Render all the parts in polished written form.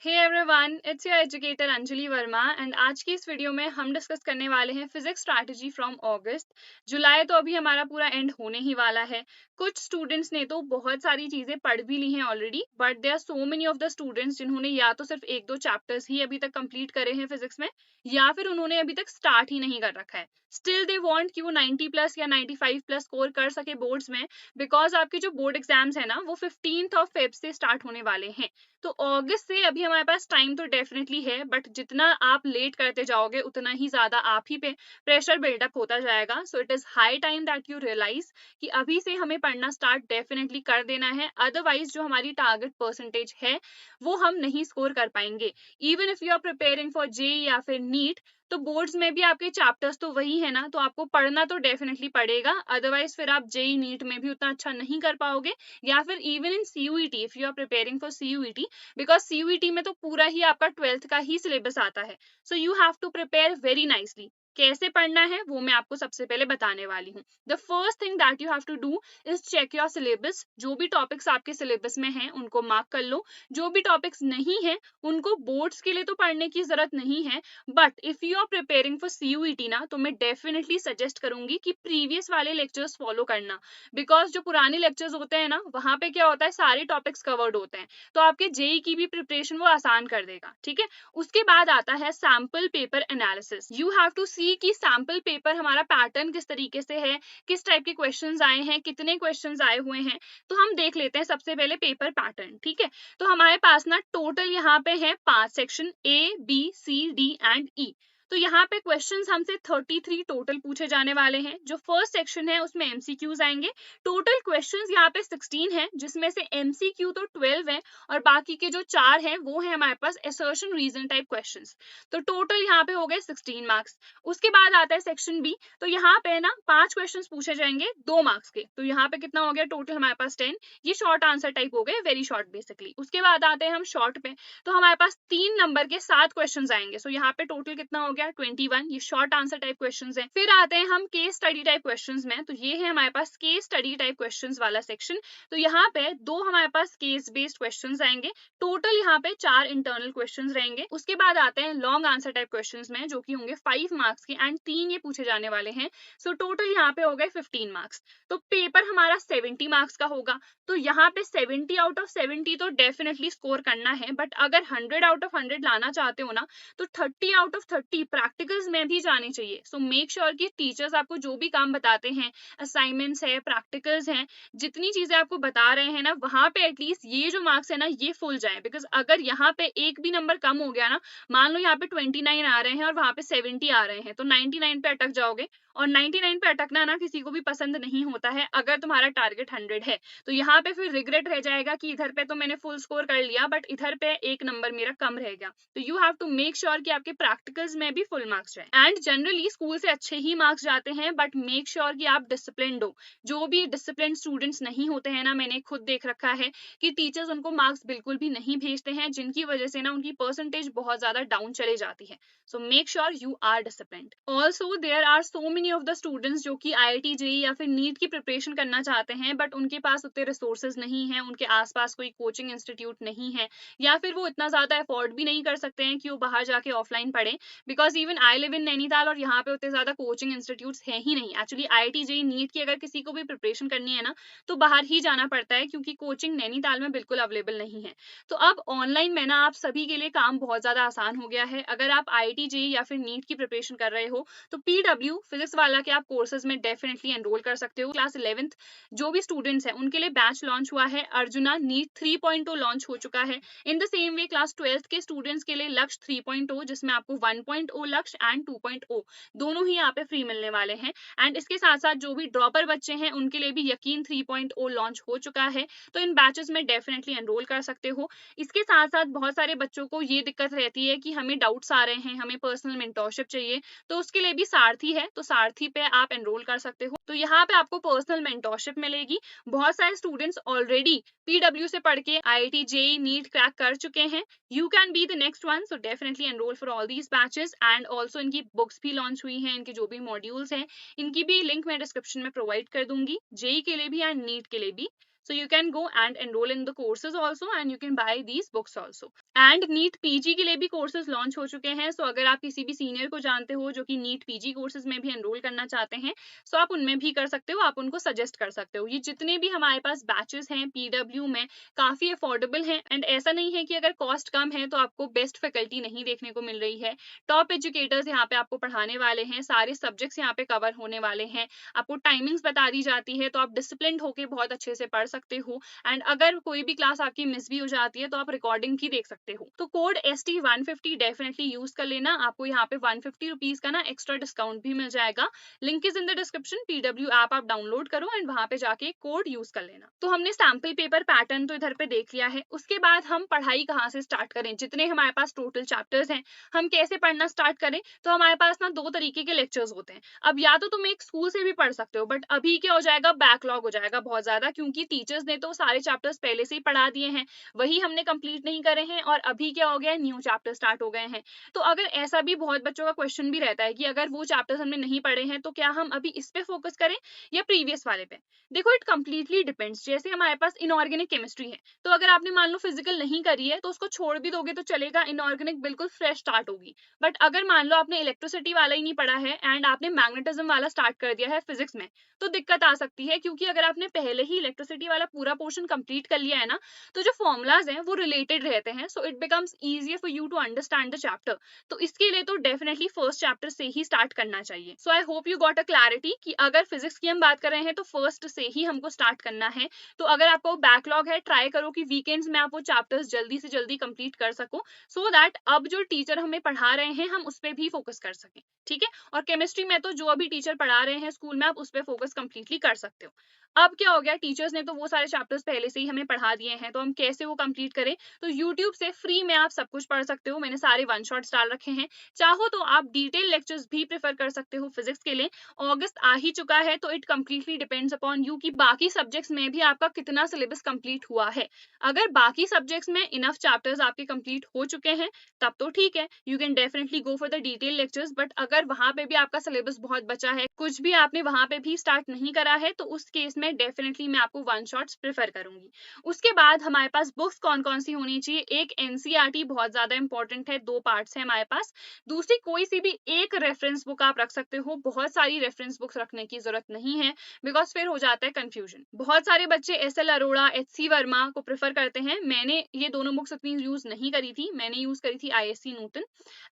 Hey everyone, it's your educator Anjali Verma and आज की इस वीडियो में हम डिस्कस करने वाले हैं फिजिक्स स्ट्रैटेजी फ्रॉम अगस्त। जुलाई तो अभी हमारा पूरा एंड होने ही वाला है। कुछ स्टूडेंट्स ने तो बहुत सारी चीजें पढ़ भी ली हैं already, but there are so many of the students जिन्होंने या तो सिर्फ एक दो चैप्टर्स ही अभी तक कंप्लीट करे हैं फिजिक्स में, या फिर उन्होंने अभी तक स्टार्ट ही नहीं कर रखा है। स्टिल दे वांट कि वो 90 प्लस या 95 प्लस स्कोर कर सके बोर्ड्स में, बिकॉज आपके जो बोर्ड एग्जाम्स है ना वो 15 फेब से स्टार्ट होने वाले हैं। तो अगस्त से अभी हमारे पास टाइम तो डेफिनेटली है, बट जितना आप लेट करते जाओगे उतना ही ज्यादा आप ही पे प्रेशर बिल्डअप होता जाएगा। So it is high time that you realise कि अभी से हमें पढ़ना स्टार्ट डेफिनेटली कर देना है, अदरवाइज जो हमारी टारगेट परसेंटेज है वो हम नहीं स्कोर कर पाएंगे। Even if you are preparing for JEE या फिर नीट, तो बोर्ड्स में भी आपके चैप्टर्स तो वही है ना, तो आपको पढ़ना तो डेफिनेटली पड़ेगा, अदरवाइज फिर आप जेई नीट में भी उतना अच्छा नहीं कर पाओगे। या फिर even in CUET, if you are preparing for CUET, because CUET में तो पूरा ही आपका 12th का ही सिलेबस आता है। So you have to prepare very nicely. कैसे पढ़ना है वो मैं आपको सबसे पहले बताने वाली हूँ। The first thing that you have to do is check your syllabus. जो भी टॉपिक्स आपके सिलेबस में हैं उनको मार्क कर लो। जो भी टॉपिक्स नहीं है उनको बोर्ड्स के लिए तो पढ़ने की जरूरत नहीं है, but if you are preparing for CUET ना, तो मैं डेफिनेटली सजेस्ट करूंगी कि प्रीवियस वाले लेक्चर्स फॉलो करना। बिकॉज जो पुराने लेक्चर्स होते हैं ना, वहां पे क्या होता है, सारे टॉपिक्स कवर्ड होते हैं, तो आपके जेई की भी प्रिपरेशन वो आसान कर देगा। ठीक है, उसके बाद आता है sample paper analysis. You have to see कि सैंपल पेपर हमारा पैटर्न किस तरीके से है, किस टाइप के क्वेश्चंस आए हैं, कितने क्वेश्चंस आए हुए हैं। तो हम देख लेते हैं सबसे पहले पेपर पैटर्न। ठीक है, तो हमारे पास ना टोटल यहाँ पे है 5 section, A, B, C, D and E। तो यहाँ पे क्वेश्चंस हमसे 33 टोटल पूछे जाने वाले हैं। जो फर्स्ट सेक्शन है उसमें एमसीक्यूज आएंगे। टोटल क्वेश्चंस यहाँ पे 16 है, जिसमें से एमसीक्यू तो 12 है और बाकी के जो 4 हैं वो है हमारे पास असर्शन रीजन टाइप क्वेश्चंस। तो टोटल यहाँ पे हो गए 16 मार्क्स। उसके बाद आता है सेक्शन बी। तो यहाँ पे ना 5 क्वेश्चंस पूछे जाएंगे 2 मार्क्स के। तो यहाँ पे कितना हो गया टोटल हमारे पास 10। ये शॉर्ट आंसर टाइप हो गए, वेरी शॉर्ट बेसिकली। उसके बाद आते हैं हम शॉर्ट पे। तो हमारे पास 3 नंबर के 7 क्वेश्चंस आएंगे। सो यहाँ पे टोटल कितना हो गया 21। ये शॉर्ट आंसर टाइप क्वेश्चंस हैं। फिर आते हैं हम केस स्टडी टाइप क्वेश्चंस में। तो ये है हमारे पास केस स्टडी टाइप क्वेश्चंस वाला सेक्शन। तो यहाँ पे 2 हमारे पास केस बेस्ड क्वेश्चंस आएंगे। टोटल यहाँ पे 4 इंटरनल क्वेश्चंस रहेंगे। उसके बाद आते हैं लॉन्ग आंसर टाइप क्वेश्चंस में, जो कि होंगे 5 मार्क्स के एंड 3 ये पूछे जाने वाले हैं। सो टोटल यहाँ पे हो गए 15 मार्क्स। तो पेपर हमारा 70 मार्क्स का होगा। तो यहाँ पे 70 आउट ऑफ 70 तो डेफिनेटली स्कोर करना है, बट अगर 100 आउट ऑफ 100 लाना चाहते हो ना, तो 30 आउट ऑफ 30 प्रैक्टिकल्स में भी जाने चाहिए। सो मेक श्योर कि टीचर्स आपको जो भी काम बताते हैं, असाइनमेंट्स है, प्रैक्टिकल्स हैं, जितनी चीजें आपको बता रहे हैं ना, वहां पे एटलीस्ट ये जो मार्क्स है ना ये फुल जाए। बिकॉज अगर यहाँ पे एक भी नंबर कम हो गया ना, मान लो यहाँ पे 29 आ रहे हैं और वहां पे 70 आ रहे हैं, तो 99 पे अटक जाओगे। और 99 पे अटकना ना किसी को भी पसंद नहीं होता है अगर तुम्हारा टारगेट 100 है। तो यहाँ पे फिर रिग्रेट रह जाएगा कि इधर पे तो मैंने फुल स्कोर कर लिया, बट इधर पे एक नंबर मेरा कम रह गया। तो you have to make sure कि आपके प्रैक्टिकल्स में भी फुल मार्क्स जाए। एंड जनरली स्कूल से अच्छे ही मार्क्स जाते हैं, बट मेक श्योर कि आप डिसिप्लिन्ड हो। जो भी डिसिप्लिन स्टूडेंट्स नहीं होते हैं ना, मैंने खुद देख रखा है कि टीचर्स उनको मार्क्स बिल्कुल भी नहीं भेजते हैं, जिनकी वजह से ना उनकी परसेंटेज बहुत ज्यादा डाउन चले जाती है। So make sure you are disciplined. Also there are so many of the students जो कि IIT जेईई या फिर नीट की प्रिपरेशन करना चाहते हैं, बट उनके पास उतने रिसोर्सेज नहीं है, उनके आसपास कोई कोचिंग इंस्टीट्यूट नहीं है, या फिर वो इतना ज्यादा अफोर्ड भी नहीं कर सकते हैं कि वो बाहर जाके ऑफलाइन पढ़ें। Because even I live in Nainital और यहाँ पे उतने ज्यादा कोचिंग इंस्टीट्यूट्स हैं ही नहीं। एक्चुअली IIT जेईई नीट की अगर किसी को भी प्रिपरेशन करनी है ना, तो बाहर ही जाना पड़ता है, क्योंकि कोचिंग नैनीताल में बिल्कुल अवेलेबल नहीं है। तो अब ऑनलाइन में ना आप सभी के लिए काम बहुत ज्यादा आसान हो गया है। अगर आप IIT जेईई या फिर नीट की प्रिपरेशन कर रहे हो, तो PW फिजिक्स वाला के आप कोर्सेज में डेफिनेटली एनरोल कर सकते हो। क्लास 11th जो भी स्टूडेंट्स हैं उनके लिए बैच लॉन्च हुआ है, अर्जुना नीट 3.0 लॉन्च हो चुका है। In the same way class 12th के स्टूडेंट्स के लिए लक्ष्य 3.0, जिसमें आपको 1.0 लक्ष्य एंड 2.0 दोनों ही यहाँ पे फ्री मिलने वाले हैं। एंड इसके साथ साथ जो भी ड्रॉपर बच्चे हैं उनके लिए भी यकीन 3.0 लॉन्च हो चुका है। तो इन बैचेस में डेफिनेटली एनरोल कर सकते हो। इसके साथ साथ बहुत सारे बच्चों को ये दिक्कत रहती है कि हमें डाउट्स आ रहे हैं, हमें पर्सनल मेंटोरशिप चाहिए, तो उसके लिए भी सारथी है, तो सारथी पे आप एनरोल कर सकते हो। तो यहाँ पे आपको पर्सनल मेंटोरशिप मिलेगी। बहुत सारे स्टूडेंट्स ऑलरेडी PW से पढ़ के IIT जेईई नीट क्रैक कर चुके हैं। You can be the next one, so definitely enrol for all these batches. And also इनकी बुक्स भी लॉन्च हुई हैं, इनके जो भी मॉड्यूल्स हैं इनकी भी लिंक मैं डिस्क्रिप्शन में प्रोवाइड कर दूंगी, जेईई के लिए भी एंड नीट के लिए भी। So you can go and enroll in the courses also and you can buy these books also. And NEET PG के लिए भी कोर्सेज लॉन्च हो चुके हैं. सो अगर आप किसी भी सीनियर को जानते हो जो कि नीट पीजी कोर्सेज में भी एनरोल करना चाहते हैं, सो आप उनमें भी कर सकते हो, आप उनको सजेस्ट कर सकते हो. ये जितने भी हमारे पास बैचेस हैं पीडब्ल्यू में काफी अफोर्डेबल हैं. एंड ऐसा नहीं है कि अगर कॉस्ट कम है तो आपको बेस्ट फैकल्टी नहीं देखने को मिल रही है. टॉप एजुकेटर्स यहाँ पे आपको पढ़ाने वाले हैं, सारे सब्जेक्ट्स यहाँ पे कवर होने वाले हैं, आपको टाइमिंग्स बता दी जाती है, तो आप डिसिप्लिन होके बहुत अच्छे से पढ़ सकते हो. एंड अगर कोई भी क्लास आपकी मिस भी हो जाती है तो आप रिकॉर्डिंग भी देख सकते हो. तो कोड ST150 डेफिनेटली यूज कर लेना, आपको यहाँ पे 150 रुपीज का ना एक्स्ट्रा डिस्काउंट भी मिल जाएगा. Link is in the description. PW app आप डाउनलोड करो एंड वहां पे जाके कोड यूज कर लेना. तो हमने सैम्पल पेपर पैटर्न तो इधर पे देख लिया है. उसके बाद हम पढ़ाई कहाँ से स्टार्ट करें, जितने हमारे पास टोटल चैप्टर्स हैं हम कैसे पढ़ना स्टार्ट करें. तो हमारे पास ना दो तरीके के लेक्चर्स होते हैं. अब या तो तुम एक स्कूल से भी पढ़ सकते हो, बट अभी क्या हो जाएगा, बैकलॉग हो जाएगा बहुत ज्यादा, क्योंकि टीचर्स ने तो सारे चैप्टर्स पहले से ही पढ़ा दिए हैं, वही हमने कंप्लीट नहीं करे हैं और अभी क्या हो गया है, न्यू चैप्टर स्टार्ट हो गए हैं. तो अगर ऐसा भी बहुत बच्चों का क्वेश्चन भी रहता है कि अगर वो चैप्टर्स हमने नहीं पढ़े हैं तो क्या हम अभी इस पे फोकस करें या प्रीवियस वाले पे. देखो इट कंप्लीटली डिपेंड्स. जैसे हमारे पास इनऑर्गेनिक केमिस्ट्री है, तो अगर आपने मान लो फिजिकल नहीं करी है तो उसको छोड़ भी दोगे तो चलेगा, इनऑर्गेनिक बिल्कुल फ्रेश स्टार्ट होगी. बट अगर मान लो आपने इलेक्ट्रिसिटी वाला ही नहीं पढ़ा है एंड आपने मैग्नेटिज्म वाला स्टार्ट कर दिया है फिजिक्स में, तो दिक्कत आ सकती है, क्योंकि अगर आपने पहले ही इलेक्ट्रिसिटी वाला पूरा पोर्शन कंप्लीट कर लिया है ना, तो जो फॉर्मूलाज हैं वो रिलेटेड रहते हैं. So it becomes easier for you to understand the chapter. तो इसके लिए तो डेफिनेटली फर्स्ट चैप्टर से ही स्टार्ट करना चाहिए. So I hope you got a clarity कि अगर फिजिक्स की हम बात कर रहे हैं तो फर्स्ट से ही हमको स्टार्ट करना है. तो अगर आपको बैकलॉग है, ट्राई करो कि वीकेंड्स में आप वो चैप्टर्स जल्दी से जल्दी कंप्लीट कर सको, सो दैट अब जो टीचर हमें पढ़ा रहे हैं हम उस पर भी फोकस कर सकें. ठीक है. और केमिस्ट्री में तो जो अभी टीचर पढ़ा रहे हैं स्कूल में आप उस पर फोकस कंप्लीटली कर सकते हो. अब क्या हो गया, टीचर्स ने तो वो सारे चैप्टर्स पहले से ही हमें पढ़ा दिए हैं, तो हम कैसे वो कंप्लीट करें. तो YouTube से फ्री में आप सब कुछ पढ़ सकते हो. मैंने सारे वन शॉट्स डाल रखे हैं. चाहो तो आप डिटेल लेक्चर्स भी प्रेफर कर सकते हो फिजिक्स के लिए. अगस्त आ ही चुका है तो it completely depends upon you कि बाकी सब्जेक्ट्स में भी आपका कितना सिलेबस कंप्लीट हुआ है. अगर बाकी सब्जेक्ट्स में इनफ चैप्टर्स आपके कंप्लीट हो चुके हैं तब तो ठीक है, you can definitely go for the detail lectures. But अगर वहां पे भी आपका सिलेबस बहुत बचा है, कुछ भी आपने वहां पे भी स्टार्ट नहीं करा है, तो उस केस में डेफिनेटली मैं आपको वन शॉट्स प्रेफर करूंगी. उसके बाद हमारे पास बुक्स कौन कौन सी होनी चाहिए. एक एनसीईआरटी बहुत ज्यादा इंपॉर्टेंट है, 2 पार्ट्स है हमारे पास. दूसरी कोई सी भी एक रेफरेंस बुक आप रख सकते हो, बहुत सारी रेफरेंस बुक्स रखने की जरूरत नहीं है, बिकॉज फिर हो जाता है कंफ्यूजन. बहुत सारे बच्चे SL अरोड़ा, HC वर्मा को प्रेफर करते हैं. मैंने ये दोनों बुक्स उतनी यूज नहीं करी थी, मैंने यूज करी थी ISC Nutan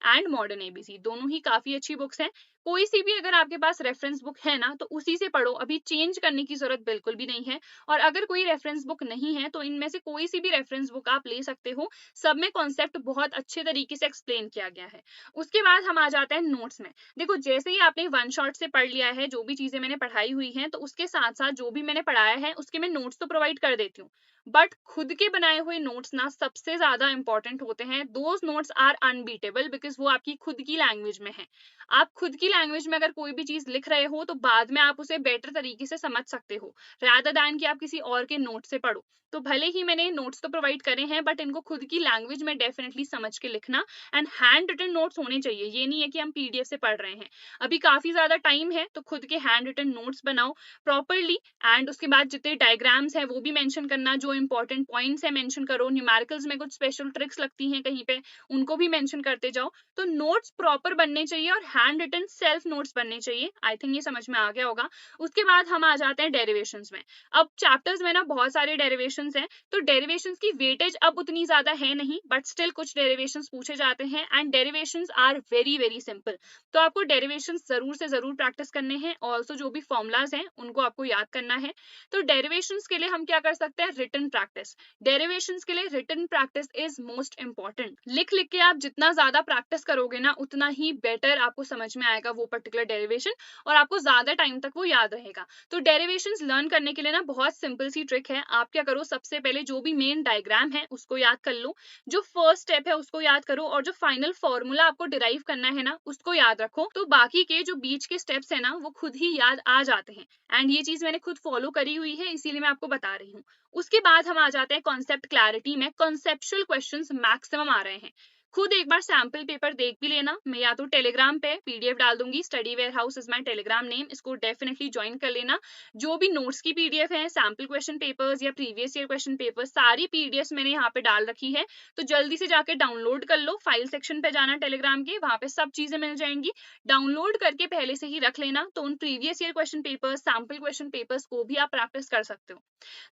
and modern ABC. दोनों ही काफी अच्छी बुक्स हैं. कोई सी भी अगर आपके पास रेफरेंस बुक है ना तो उसी से पढ़ो, अभी चेंज करने की जरूरत बिल्कुल भी नहीं है. और अगर कोई रेफरेंस बुक नहीं है तो इनमें से कोई सी भी रेफरेंस बुक आप ले सकते हो, सब में कॉन्सेप्ट बहुत अच्छे तरीके से एक्सप्लेन किया गया है. उसके बाद हम आ जाते हैं नोट्स में. देखो जैसे ही आपने वन शॉट से पढ़ लिया है जो भी चीजें मैंने पढ़ाई हुई हैं, तो उसके साथ साथ जो भी मैंने पढ़ाया है उसके मैं नोट्स तो प्रोवाइड कर देती हूँ. बट खुद के बनाए हुए नोट्स ना सबसे ज्यादा इंपॉर्टेंट होते हैं. Those notes are unbeatable because वो आपकी खुद की लैंग्वेज में है. आप खुद की लैंग्वेज में अगर कोई भी चीज लिख रहे हो तो बाद में आप उसे बेटर तरीके से समझ सकते हो, rather than कि आप किसी और के नोट से पढ़ो. तो भले ही मैंने नोट्स तो प्रोवाइड करे हैं, बट इनको खुद की लैंग्वेज में डेफिनेटली समझ के लिखना. एंड हैंड रिटन नोट्स होने चाहिए, ये नहीं है कि हम PDF से पढ़ रहे हैं. अभी काफी ज्यादा टाइम है तो खुद के हैंड रिटन नोट्स बनाओ प्रॉपरली. एंड उसके बाद जितने डायग्राम्स है वो भी मेंशन करना, जो इंपॉर्टेंट पॉइंट्स है मेंशन करो. न्यूमेरिकल्स में कुछ स्पेशल ट्रिक्स लगती हैं कहीं पे, उनको भी मेंशन करते जाओ. तो नोट्स प्रॉपर बनने चाहिए और हैंड रिटन सेल्फ नोट्स बनने चाहिए. आई थिंक ये समझ में आ गया होगा. उसके बाद हम आ जाते हैं डेरिवेशंस में. अब चैप्टर्स में ना बहुत सारे डेरिवेशंस हैं, तो डेरिवेशंस की वेटेज अब उतनी ज्यादा है नहीं, बट स्टिल कुछ डेरिवेशंस पूछे जाते हैं and derivations are very very simple. तो आपको डेरिवेशंस जरूर से जरूर प्रैक्टिस करने हैं. ऑल्सो जो भी फॉर्मूलाज हैं उनको आपको याद करना है. तो डेरिवेशंस के लिए हम क्या कर सकते हैं, रिटन प्रैक्टिस. डेरिवेशंस के लिए written practice is most important. लिख लिख के आप जितना ज्यादा प्रैक्टिस करोगे ना उतना ही बेटर आपको समझ में आएगा वो पर्टिकुलर डेरिवेशन, और आपको ज्यादा टाइम तक वो याद रहेगा. तो डेरिवेशंस लर्न करने के लिए ना बहुत सिंपल सी ट्रिक है. आप क्या करो, सबसे पहले जो भी मेन डायग्राम है उसको याद कर लो, जो फर्स्ट स्टेप है उसको याद करो, और जो फाइनल फॉर्मूला आपको डिराइव करना है ना उसको याद रखो. तो बाकी के जो बीच के स्टेप्स है ना वो खुद ही याद आ जाते हैं. एंड ये चीज मैंने खुद फॉलो करी हुई है, इसीलिए मैं आपको बता रही हूँ. उसके बाद हम आ जाते हैं कॉन्सेप्ट क्लैरिटी में. कॉन्सेप्चुअल क्वेश्चंस मैक्सिमम आ रहे हैं. खुद एक बार सैम्पल पेपर देख भी लेना। मैं या तो टेलीग्राम पे पीडीएफ डाल दूंगी, study warehouse is my Telegram name, इसको डेफिनेटली ज्वाइन कर लेना। जो भी नोट्स की पीडीएफ है, सैम्पल क्वेश्चन पेपर्स या प्रीवियस ईयर क्वेश्चन पेपर, सारी पीडीएफ मैंने यहाँ पे डाल रखी है, तो जल्दी से जाके डाउनलोड कर लो। फाइल सेक्शन पे जाना टेलीग्राम के, वहां पे सब चीजें मिल जाएंगी। डाउनलोड करके पहले से ही रख लेना, तो उन previous year question papers, sample question papers को भी आप प्रैक्टिस कर सकते हो।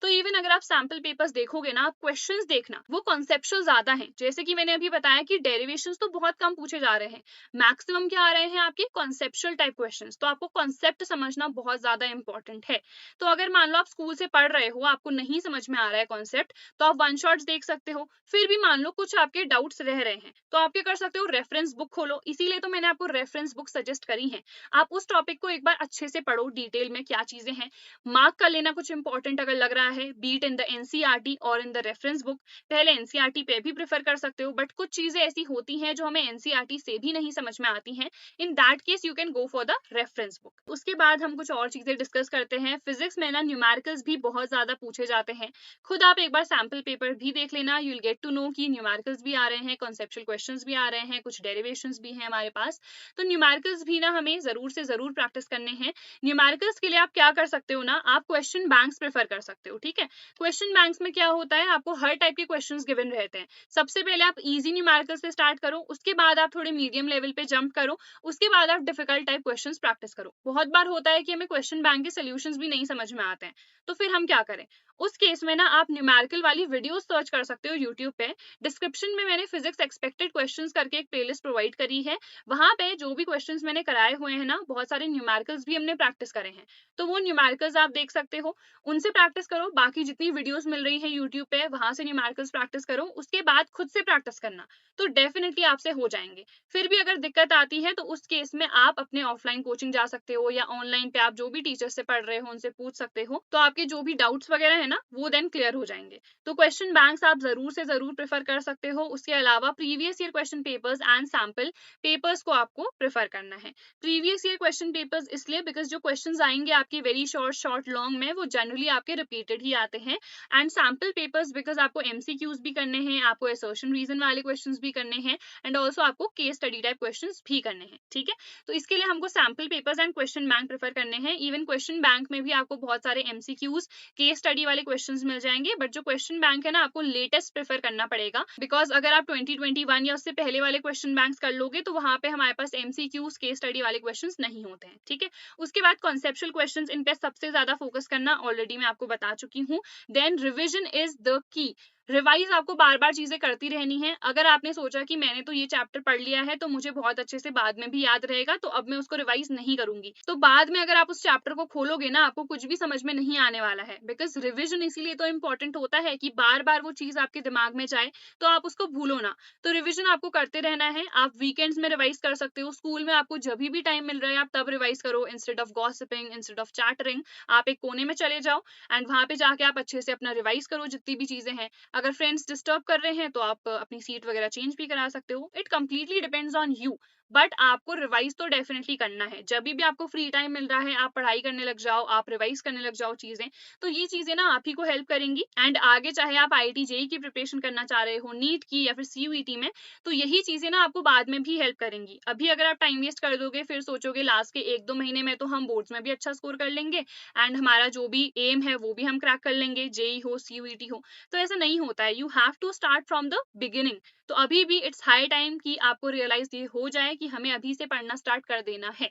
तो इवन अगर आप सैम्पल पेपर्स देखोगे ना, आप क्वेश्चंस देखना, वो कॉन्सेप्चुअल ज्यादा हैं। जैसे कि मैंने अभी बताया कि डेरिवेशंस तो बहुत कम पूछे जा रहे हैं, मैक्सिमम क्या आ रहे हैं आपके कॉन्सेप्चुअल टाइप क्वेश्चंस। तो आपको कॉन्सेप्ट समझना बहुत ज्यादा इंपॉर्टेंट है। तो अगर मान लो आप स्कूल से पढ़ रहे हो, आपको नहीं समझ में आ रहा है कॉन्सेप्ट, तो आप वन शॉट्स देख सकते हो। फिर भी मान लो कुछ आपके डाउट्स रह रहे हैं, तो आप क्या कर सकते हो, रेफरेंस बुक खोलो। इसीलिए तो मैंने आपको रेफरेंस बुक सजेस्ट करी है। आप उस टॉपिक को एक बार अच्छे से पढ़ो, डिटेल में क्या चीजें हैं, मार्क कर लेना कुछ इंपॉर्टेंट अगर लग रहा है, बीट इन द एनसीईआरटी और इन द रेफरेंस बुक। पहले एनसीईआरटी पे भी प्रेफर कर सकते हो, बट कुछ चीजें ऐसी होती हैं जो हमें एनसीईआरटी से भी नहीं समझ में आती हैं। In that case you can go for the reference book. उसके बाद हम कुछ और चीजें डिस्कस करते हैं। फिजिक्स में ना न्यूमेरिकल्स भी बहुत ज्यादा पूछे जाते हैं। खुद आप एक बार सैम्पल पेपर भी देख लेना, you will get to know कि न्यूमेरिकल्स भी आ रहे हैं, कॉन्सेप्चुअल क्वेश्चंस भी आ रहे हैं, कुछ डेरिवेशंस भी हैं हमारे पास। तो न्यूमेरिकल्स भी ना हमें जरूर से जरूर प्रैक्टिस करने हैं। न्यूमेरिकल्स के लिए आप क्या कर सकते हो ना, आप क्वेश्चन बैंक्स प्रेफर कर सकते हो। ठीक है, क्वेश्चन बैंक्स में क्या होता है, आपको हर टाइप के क्वेश्चंस गिवन रहते हैं। सबसे पहले आप इजी न्यूमेरिकल्स से स्टार्ट करो, उसके बाद आप थोड़े मीडियम लेवल पे जंप करो, उसके बाद आप डिफिकल्ट टाइप क्वेश्चंस प्रैक्टिस करो। बहुत बार होता है कि हमें क्वेश्चन बैंक के सॉल्यूशंस भी नहीं समझ में आते हैं, तो फिर हम क्या करें। उस केस में ना आप न्यूमेरिकल वाली वीडियोस सर्च कर सकते हो यूट्यूब पे। डिस्क्रिप्शन में मैंने फिजिक्स एक्सपेक्टेड क्वेश्चंस करके एक प्लेलिस्ट प्रोवाइड करी है, वहां पे जो भी क्वेश्चंस मैंने कराए हुए हैं ना, बहुत सारे न्यूमेरिकल्स भी हमने प्रैक्टिस करे हैं, तो वो न्यूमेरिकल्स आप देख सकते हो, उनसे प्रैक्टिस करो। बाकी जितनी वीडियोस मिल रही है यूट्यूब पे, वहां से न्यूमेरिकल्स प्रैक्टिस करो, उसके बाद खुद से प्रैक्टिस करना, तो डेफिनेटली आपसे हो जाएंगे। फिर भी अगर दिक्कत आती है तो उस केस में आप अपने ऑफलाइन कोचिंग जा सकते हो, या ऑनलाइन पे आप जो भी टीचर से पढ़ रहे हो उनसे पूछ सकते हो, तो आपके जो भी डाउट्स वगैरह है ना, वो देन क्लियर हो जाएंगे। तो क्वेश्चन बैंक्स आप जरूर से जरूर प्रेफर कर सकते हो। उसके अलावा previous year question papers and sample papers को आपको प्रेफर करना है। प्रीवियस ईयर क्वेश्चन पेपर्स इसलिए बिकॉज जो क्वेश्चंस आएंगे आपके वेरी शॉर्ट लॉन्ग में, वो जनरली आपके रिपीटेड ही आते हैं। एंड सैम्पल पेपर्स बिकॉज आपको एमसीक्यूज भी करने हैं, आपको असर्शन रीजन वाले क्वेश्चंस भी करने हैं, एंड ऑल्सो आपको केस स्टडी टाइप क्वेश्चंस भी करने हैं। ठीक है, तो इसके लिए हमको sample papers and question bank prefer करने हैं। इवन क्वेश्चन बैंक में भी आपको बहुत सारे एमसीक्यूज, केस स्टडी वाले क्वेश्चंस मिल जाएंगे, बट जो क्वेश्चन बैंक है ना, आपको लेटेस्ट प्रेफर करना पड़ेगा, बिकॉज अगर आप 2021 या उससे पहले वाले क्वेश्चन बैंक्स कर लोगे तो वहां पे हमारे पास एमसीक्यूज, केस स्टडी वाले क्वेश्चंस नहीं होते हैं। ठीक है, उसके बाद कॉन्सेप्चुअल क्वेश्चंस, इन पे सबसे ज्यादा फोकस करना, ऑलरेडी मैं आपको बता चुकी हूँ। Then revision is the key. Revise आपको बार बार चीजें करती रहनी है। अगर आपने सोचा कि मैंने तो ये चैप्टर पढ़ लिया है तो मुझे बहुत अच्छे से बाद में भी याद रहेगा, तो अब मैं उसको रिवाइज नहीं करूंगी, तो बाद में अगर आप उस चैप्टर को खोलोगे ना, आपको कुछ भी समझ में नहीं आने वाला है। बिकॉज रिविजन इसीलिए तो इंपॉर्टेंट होता है कि बार बार वो चीज आपके दिमाग में जाए, तो आप उसको भूलो ना। तो रिविजन आपको करते रहना है। आप वीकेंड्स में रिवाइज कर सकते हो, स्कूल में आपको जब भी टाइम मिल रहा है आप तब रिवाइज करो। Instead of gossiping, instead of chattering, आप एक कोने में चले जाओ एंड वहां पे जाके आप अच्छे से अपना रिवाइज करो जितनी भी चीजें हैं। अगर फ्रेंड्स डिस्टर्ब कर रहे हैं तो आप अपनी सीट वगैरह चेंज भी करा सकते हो। It completely depends on you, but आपको रिवाइज तो डेफिनेटली करना है। जब भी आपको फ्री टाइम मिल रहा है आप पढ़ाई करने लग जाओ, आप रिवाइज करने लग जाओ चीजें, तो ये चीजें ना आप ही को हेल्प करेंगी। एंड आगे चाहे आप आईआईटी जेईई की प्रिपरेशन करना चाह रहे हो, नीट की या फिर सीयूईटी में, तो यही चीजें ना आपको बाद में भी हेल्प करेंगी। अभी अगर आप टाइम वेस्ट कर दोगे, फिर सोचोगे लास्ट के 1-2 महीने में तो हम बोर्ड्स में भी अच्छा स्कोर कर लेंगे एंड हमारा जो भी एम है वो भी हम क्रैक कर लेंगे, जेईई हो सीयूईटी हो, तो ऐसा नहीं होता है। You have to start from the beginning. तो अभी भी इट्स हाई टाइम कि आपको रियलाइज ये हो जाए कि हमें अभी से पढ़ना स्टार्ट कर देना है।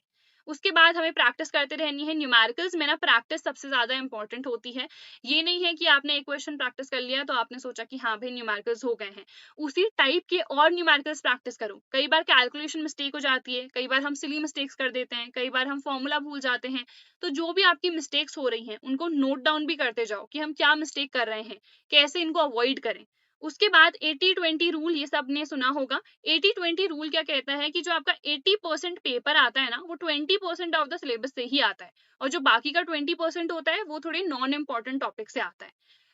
उसके बाद हमें प्रैक्टिस करते रहनी है। न्यूमेरिकल्स में ना प्रैक्टिस सबसे ज्यादा इंपॉर्टेंट होती है। ये नहीं है कि आपने एक क्वेश्चन प्रैक्टिस कर लिया तो आपने सोचा कि हाँ भाई न्यूमेरिकल्स हो गए हैं, उसी टाइप के और न्यूमेरिकल्स प्रैक्टिस करो। कई बार कैलकुलेशन मिस्टेक हो जाती है, कई बार हम सिली मिस्टेक्स कर देते हैं, कई बार हम फॉर्मूला भूल जाते हैं। तो जो भी आपकी मिस्टेक्स हो रही हैं उनको नोट डाउन भी करते जाओ कि हम क्या मिस्टेक कर रहे हैं, कैसे इनको अवॉइड करें। उसके बाद 80-20 रूल, ये सब ने सुना होगा। 80-20 रूल क्या कहता है कि जो आपका 80% पेपर आता है ना, वो 20% ऑफ द सिलेबस से ही आता है, और जो बाकी का 20% होता है वो थोड़े नॉन इम्पॉर्टेंट टॉपिक से आता है।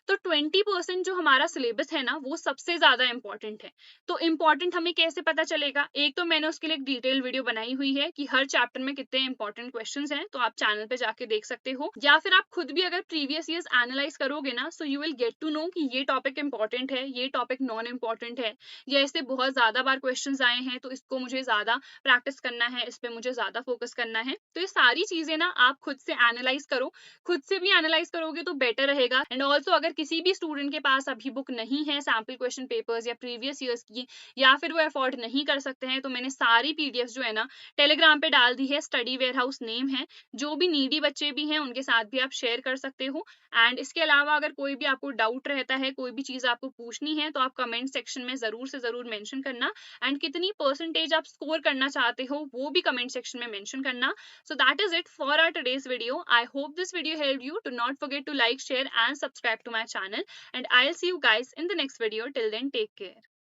तो 20% जो हमारा सिलेबस है ना वो सबसे ज्यादा इंपॉर्टेंट है। तो इम्पोर्टेंट हमें कैसे पता चलेगा? एक तो मैंने उसके लिए एक डिटेल वीडियो बनाई हुई है कि हर चैप्टर में कितने इंपॉर्टेंट क्वेश्चंस हैं, तो आप चैनल पे जाके देख सकते हो, या फिर आप खुद भी अगर प्रीवियस ईयर्स एनालाइज करोगे ना, so you will get to know कि ये टॉपिक इंपॉर्टेंट है, ये टॉपिक नॉन इंपॉर्टेंट है, या इससे बहुत ज्यादा बार क्वेश्चंस आए हैं तो इसको मुझे ज्यादा प्रैक्टिस करना है, इस पे मुझे ज्यादा फोकस करना है। तो ये सारी चीजें ना आप खुद से एनालाइज करो, खुद से भी एनालाइज करोगे तो बेटर रहेगा। एंड ऑल्सो अगर किसी भी स्टूडेंट के पास अभी बुक नहीं है सैम्पल क्वेश्चन पेपर्स या प्रीवियस ईयर्स की, या फिर वो अफोर्ड नहीं कर सकते हैं, तो मैंने सारी पीडीएफ जो है ना टेलीग्राम पे डाल दी है, स्टडी वेयर हाउस नेम है। जो भी नीडी बच्चे भी हैं उनके साथ भी आप शेयर कर सकते हो। एंड इसके अलावा अगर कोई भी आपको डाउट रहता है, कोई भी चीज आपको पूछनी है, तो आप कमेंट सेक्शन में जरूर से जरूर मेंशन करना। एंड कितनी परसेंटेज आप स्कोर करना चाहते हो वो भी कमेंट सेक्शन में मेंशन करना। So that is it for our today's video. I hope this video helped you. Do not forget to like, share and subscribe to my channel. And I'll see you guys in the next video. Till then, take care.